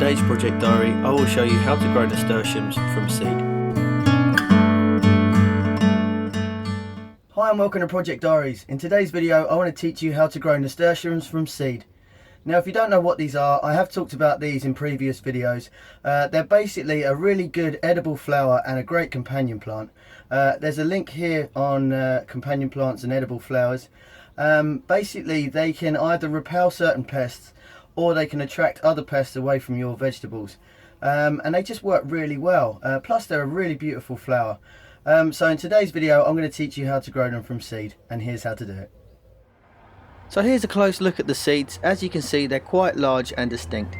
today's project diary, I will show you how to grow nasturtiums from seed. Hi and welcome to Project Diaries. In today's video I want to teach you how to grow nasturtiums from seed. Now if you don't know what these are, I have talked about these in previous videos. They're basically a really good edible flower and a great companion plant. There's a link here on companion plants and edible flowers. Basically they can either repel certain pests or they can attract other pests away from your vegetables. And they just work really well. Plus they're a really beautiful flower. So in today's video I'm going to teach you how to grow them from seed, and here's how to do it. So here's a close look at the seeds. As you can see, they're quite large and distinct.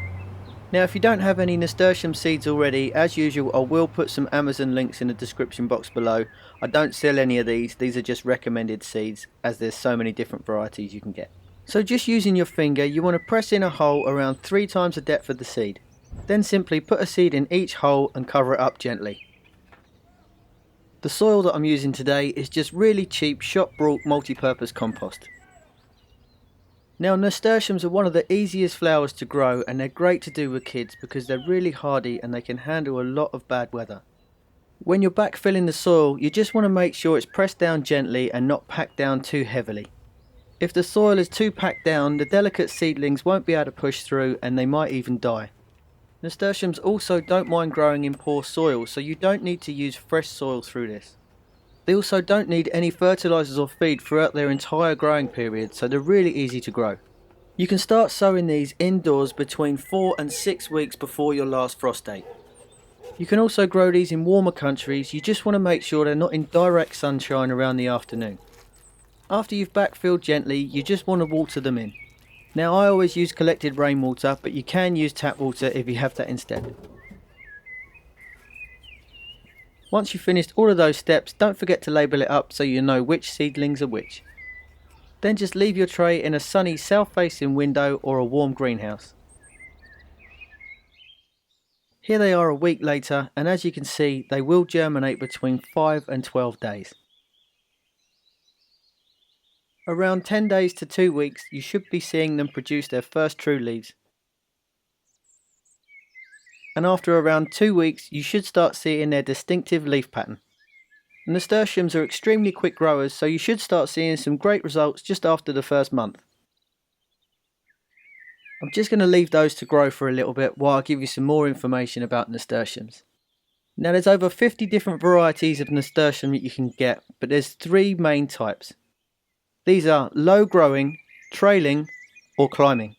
Now if you don't have any nasturtium seeds already, as usual I will put some Amazon links in the description box below. I don't sell any of these are just recommended seeds, as there's so many different varieties you can get. So just using your finger, you want to press in a hole around 3 times the depth of the seed. Then simply put a seed in each hole and cover it up gently. The soil that I'm using today is just really cheap shop bought multi-purpose compost. Now nasturtiums are one of the easiest flowers to grow, and they're great to do with kids because they're really hardy and they can handle a lot of bad weather. When you're backfilling the soil, you just want to make sure it's pressed down gently and not packed down too heavily. If the soil is too packed down, the delicate seedlings won't be able to push through and they might even die. Nasturtiums also don't mind growing in poor soil, so you don't need to use fresh soil through this. They also don't need any fertilizers or feed throughout their entire growing period, so they're really easy to grow. You can start sowing these indoors between 4 and 6 weeks before your last frost date. You can also grow these in warmer countries. You just want to make sure they're not in direct sunshine around the afternoon. After you've backfilled gently, you just want to water them in. Now I always use collected rainwater, but you can use tap water if you have that instead. Once you've finished all of those steps, don't forget to label it up so you know which seedlings are which. Then just leave your tray in a sunny south-facing window or a warm greenhouse. Here they are a week later, and as you can see, they will germinate between 5 and 12 days. Around 10 days to 2 weeks, you should be seeing them produce their first true leaves. And after around 2 weeks, you should start seeing their distinctive leaf pattern. Nasturtiums are extremely quick growers, so you should start seeing some great results just after the first month. I'm just going to leave those to grow for a little bit while I give you some more information about nasturtiums. Now there's over 50 different varieties of nasturtium that you can get, but there's 3 main types. These are low growing, trailing or climbing.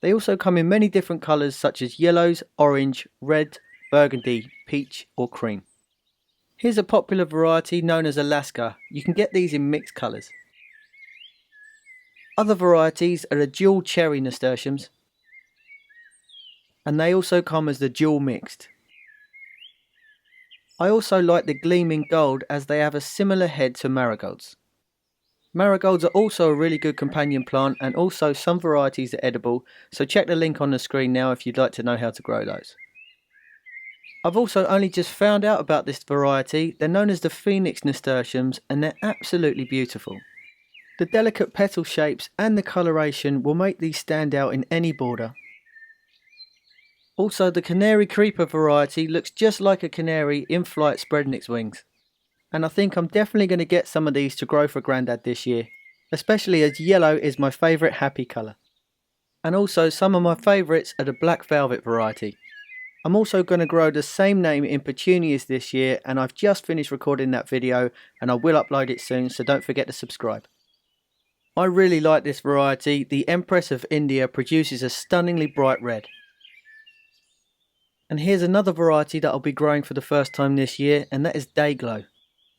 They also come in many different colours such as yellows, orange, red, burgundy, peach or cream. Here's a popular variety known as Alaska. You can get these in mixed colours. Other varieties are the dual cherry nasturtiums, and they also come as the dual mixed. I also like the Gleaming Gold as they have a similar head to marigolds. Marigolds are also a really good companion plant, and also some varieties are edible, so check the link on the screen now if you'd like to know how to grow those. I've also only just found out about this variety. They're known as the Phoenix nasturtiums, and they're absolutely beautiful. The delicate petal shapes and the coloration will make these stand out in any border. Also the Canary Creeper variety looks just like a canary in flight spreading its wings. And I think I'm definitely going to get some of these to grow for Grandad this year, especially as yellow is my favourite happy colour. And also some of my favourites are the Black Velvet variety. I'm also going to grow the same name in petunias this year, and I've just finished recording that video and I will upload it soon, so don't forget to subscribe. I really like this variety. The Empress of India produces a stunningly bright red. And here's another variety that I'll be growing for the first time this year, and that is Dayglow.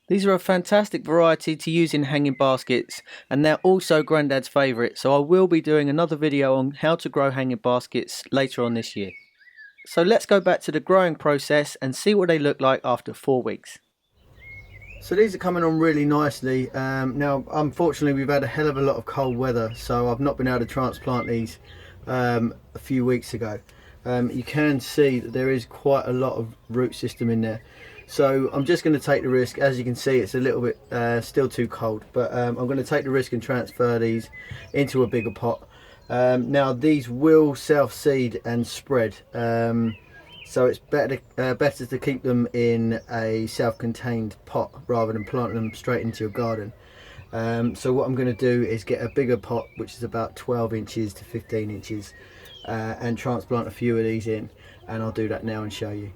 These are a fantastic variety to use in hanging baskets, and they're also Grandad's favourite, so I will be doing another video on how to grow hanging baskets later on this year. So let's go back to the growing process and see what they look like after 4 weeks. So these are coming on really nicely. Now unfortunately we've had a hell of a lot of cold weather, so I've not been able to transplant these a few weeks ago. You can see that there is quite a lot of root system in there. So I'm just going to take the risk. As you can see, it's a little bit still too cold, but I'm going to take the risk and transfer these into a bigger pot. Now these will self-seed and spread, so it's better to keep them in a self-contained pot rather than planting them straight into your garden. So what I'm going to do is get a bigger pot, which is about 12 inches to 15 inches, and transplant a few of these in, and I'll do that now and show you.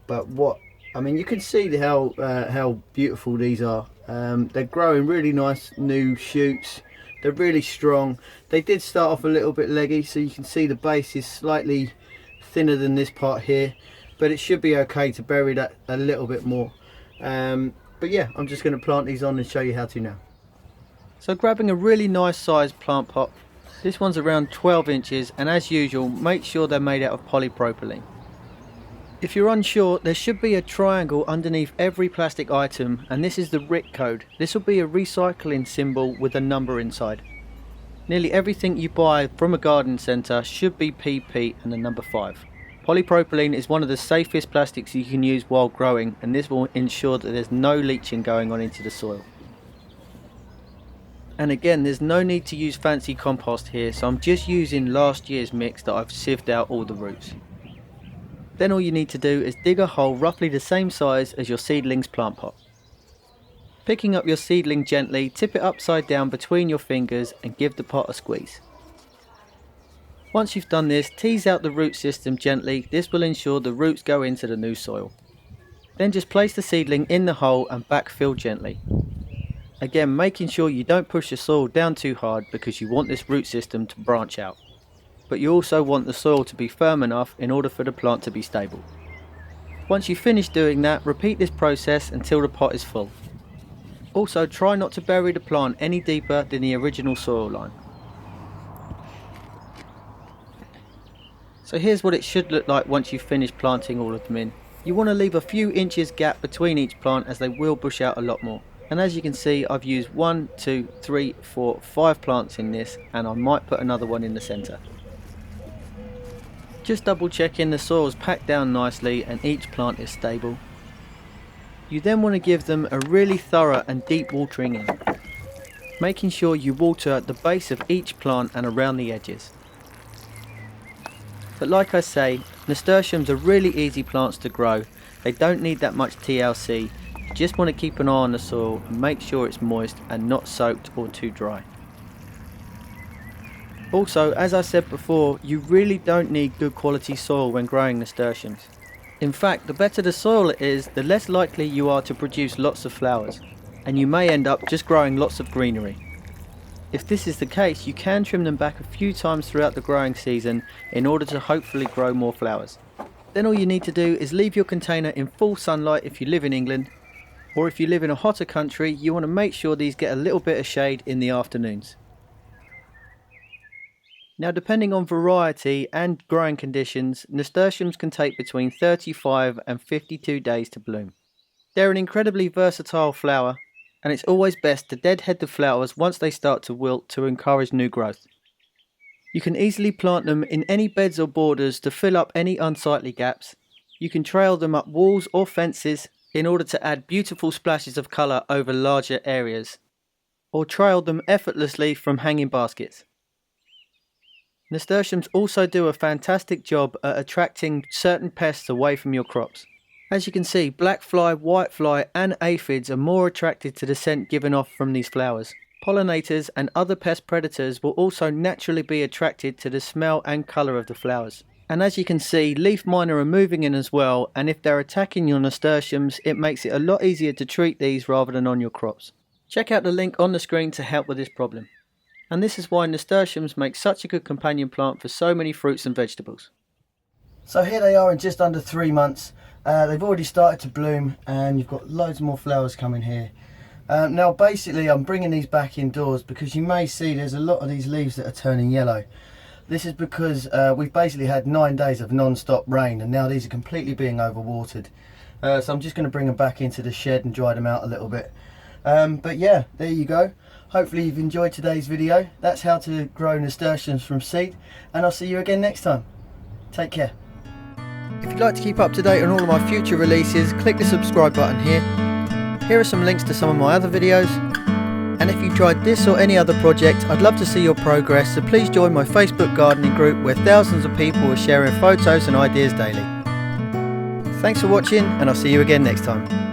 But what I mean, you can see how beautiful these are. They're growing really nice new shoots. They're really strong. They did start off a little bit leggy, so you can see the base is slightly thinner than this part here, but it should be okay to bury that a little bit more. But yeah, I'm just going to plant these on and show you how to now. So grabbing a really nice sized plant pot, this one's around 12 inches, and as usual make sure they're made out of polypropylene. If you're unsure, there should be a triangle underneath every plastic item, and this is the RIC code. This will be a recycling symbol with a number inside. Nearly everything you buy from a garden centre should be PP and the number 5. Polypropylene is one of the safest plastics you can use while growing, and this will ensure that there's no leaching going on into the soil. And again, there's no need to use fancy compost here, so I'm just using last year's mix that I've sieved out all the roots. Then all you need to do is dig a hole roughly the same size as your seedling's plant pot. Picking up your seedling gently, tip it upside down between your fingers and give the pot a squeeze. Once you've done this, tease out the root system gently. This will ensure the roots go into the new soil. Then just place the seedling in the hole and backfill gently. Again, making sure you don't push the soil down too hard because you want this root system to branch out. But you also want the soil to be firm enough in order for the plant to be stable. Once you finish doing that, repeat this process until the pot is full. Also, try not to bury the plant any deeper than the original soil line. So here's what it should look like once you've finished planting all of them in. You want to leave a few inches gap between each plant, as they will bush out a lot more. And as you can see, I've used 1, 2, 3, 4, 5 plants in this, and I might put another one in the centre. Just double checking the soil is packed down nicely and each plant is stable. You then want to give them a really thorough and deep watering in, making sure you water at the base of each plant and around the edges. But like I say, nasturtiums are really easy plants to grow. They don't need that much TLC. You just want to keep an eye on the soil and make sure it's moist and not soaked or too dry. Also, as I said before, you really don't need good quality soil when growing nasturtiums. In fact, the better the soil it is, the less likely you are to produce lots of flowers, and you may end up just growing lots of greenery. If this is the case, you can trim them back a few times throughout the growing season in order to hopefully grow more flowers. Then all you need to do is leave your container in full sunlight if you live in England, or if you live in a hotter country, you want to make sure these get a little bit of shade in the afternoons. Now, depending on variety and growing conditions, nasturtiums can take between 35 and 52 days to bloom. They're an incredibly versatile flower, and it's always best to deadhead the flowers once they start to wilt to encourage new growth. You can easily plant them in any beds or borders to fill up any unsightly gaps. You can trail them up walls or fences in order to add beautiful splashes of colour over larger areas, or trail them effortlessly from hanging baskets. Nasturtiums also do a fantastic job at attracting certain pests away from your crops. As you can see, black fly, white fly and aphids are more attracted to the scent given off from these flowers. Pollinators and other pest predators will also naturally be attracted to the smell and colour of the flowers. And as you can see, leaf miner are moving in as well, and if they're attacking your nasturtiums, it makes it a lot easier to treat these rather than on your crops. Check out the link on the screen to help with this problem. And this is why nasturtiums make such a good companion plant for so many fruits and vegetables. So here they are in just under 3 months. They've already started to bloom and you've got loads more flowers coming here. Now basically I'm bringing these back indoors because you may see there's a lot of these leaves that are turning yellow. This is because we've basically had 9 days of non-stop rain and now these are completely being overwatered. So I'm just going to bring them back into the shed and dry them out a little bit. But yeah, there you go. Hopefully you've enjoyed today's video. That's how to grow nasturtiums from seed, and I'll see you again next time. Take care. If you'd like to keep up to date on all of my future releases, click the subscribe button here. Here are some links to some of my other videos, And if you tried this or any other project, I'd love to see your progress, so please join my Facebook gardening group where thousands of people are sharing photos and ideas daily. Thanks for watching, and I'll see you again next time.